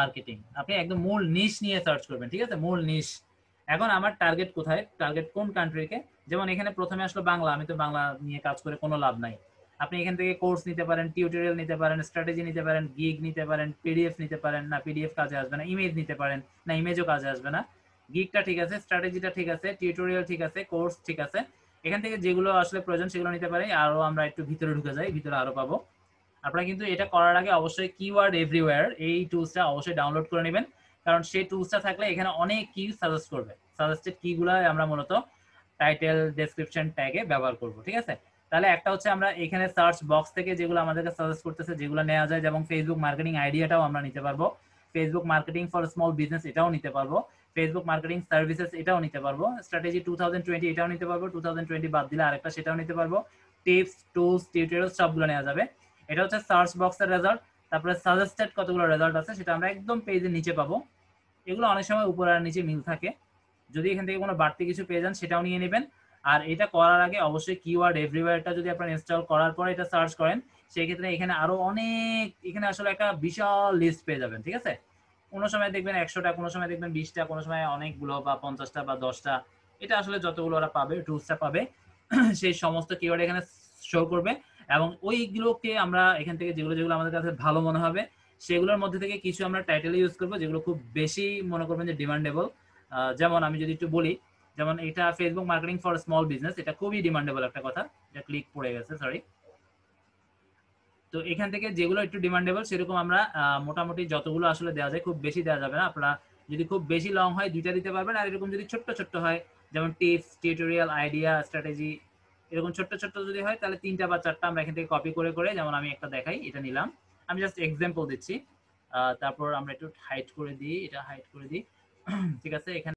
Marketing, আপনি একদম মূল নিশ নিয়ে সার্চ করবেন, ঠিক আছে, মূল নিশ। এখন আমার টার্গেট কোথায়, টার্গেট কোন কান্ট্রিকে, যেমন এখানে প্রথমে আসলো বাংলা, আমি তো বাংলা নিয়ে কাজ করে কোনো লাভ নাই। আপনি এখান থেকে কোর্স নিতে পারেন, টিউটোরিয়াল নিতে পারেন, স্ট্র্যাটেজি নিতে পারেন, গিগ নিতে পারেন, পিডিএফ নিতে পারেন, না পিডিএফ কাজে আসবে না, ইমেজ নিতে পারেন, না ইমেজও কাজে আসবে না। গিগটা ঠিক আছে, স্ট্র্যাটেজিটা ঠিক আছে, টিউটোরিয়াল ঠিক আছে, কোর্স ঠিক আছে। এখান থেকে যেগুলো আসলে প্রয়োজন সেগুলো নিতে পারি। আরো আমরা একটু ভিতরে ঢুকে যাই, ভিতরে আরো পাবো। আপনারা কিন্তু এটা করার আগে অবশ্যই কিওয়ার্ড এভরিওয়্যার এই টুলসটা অবশ্যই ডাউনলোড করে নেবেন, কারণ সেই টুলসটা থাকলে এখানে অনেক কি সাজেস্ট করবে। সাজেস্টেড কিগুলো আমরা মূলত টাইটেল ডেসক্রিপশন ট্যাগে ব্যবহার করব, ঠিক আছে। তাহলে একটা হচ্ছে আমরা এখানে সার্চ বক্স থেকে যেগুলো আমাদেরকে সাজেস্ট করতেছে যেগুলো নেওয়া যায়, যেমন ফেসবুক মার্কেটিং আইডিয়াটাও আমরা নিতে পারবো, Facebook marketing for small business এটাও নিতে পারবো, ফেসবুক মার্কেটিং সার্ভিসেস এটাও নিতে পারবো, স্ট্র্যাটেজি 2020 এটাও নিতে পারবো, 2020 বাদ দিলে আরেকটা সেটাও নিতে পারবো, টিপস টুলস টিউটোরিয়াল সবগুলো নেওয়া যাবে। এটা হচ্ছে সার্চ বক্সের রেজাল্ট। তারপরে সাজেস্টেড কতগুলো রেজাল্ট আছে সেটা আমরা একদম পেজের নিচে পাবো। এগুলো অনেক সময় উপর আর নিচে মিল থাকে, যদি এখান থেকে কোনো বাড়তি কিছু পেয়ে যান সেটাও নিয়ে নেবেন। আর এটা করার আগে অবশ্যই কিওয়ার্ড এভরিওয়্যারটা যদি আপনারা ইনস্টল করার পরে এটা সার্চ করেন, সেই ক্ষেত্রে এখানে আরো অনেক, এখানে আসলে একটা বিশাল লিস্ট পেয়ে যাবেন, ঠিক আছে। কোনো সময় দেখবেন 100টা, কোনো সময় দেখবেন 20টা, কোনো সময় অনেকগুলো বা 50টা বা 10টা, এটা আসলে যতগুলো ওরা পাবে টুলসটা পাবে সেই সমস্ত কিওয়ার্ড এখানে শো করবে। এবং ওইগুলোকে আমরা এখান থেকে যেগুলো যেগুলো আমাদের কাছে ভালো মনে হবে সেগুলোর মধ্যে থেকে কিছু আমরা টাইটেল ইউজ করবো যেগুলো খুব বেশি মনে করবেন যে ডিমান্ডেবল। যেমন আমি যদি একটু বলি, যেমন এটা Facebook marketing for small business, এটা খুবই ডিমান্ডেবল একটা কথা, এটা ক্লিক পড়ে গেছে, সরি। তো এখান থেকে যেগুলো একটু ডিমান্ডেবল সেরকম আমরা মোটামুটি যতগুলো আসলে দেওয়া যায়, খুব বেশি দেওয়া যাবে না। আপনারা যদি খুব বেশি লং হয় 2টা দিতে পারবেন, আর এরকম যদি ছোট্ট ছোট্ট হয় যেমন টিপস টিউটোরিয়াল আইডিয়া স্ট্র্যাটেজি এরকম ছোট্ট ছোট্ট যদি হয় তাহলে 3টা বা 4টা আমরা এখান থেকে কপি করে করে, যেমন আমি একটা দেখাই, এটা নিলাম, আমি জাস্ট এক্সাম্পল দিচ্ছি। তারপর আমরা একটু হাইড করে দিই, এটা হাইড করে দিই ঠিক আছে। এখানে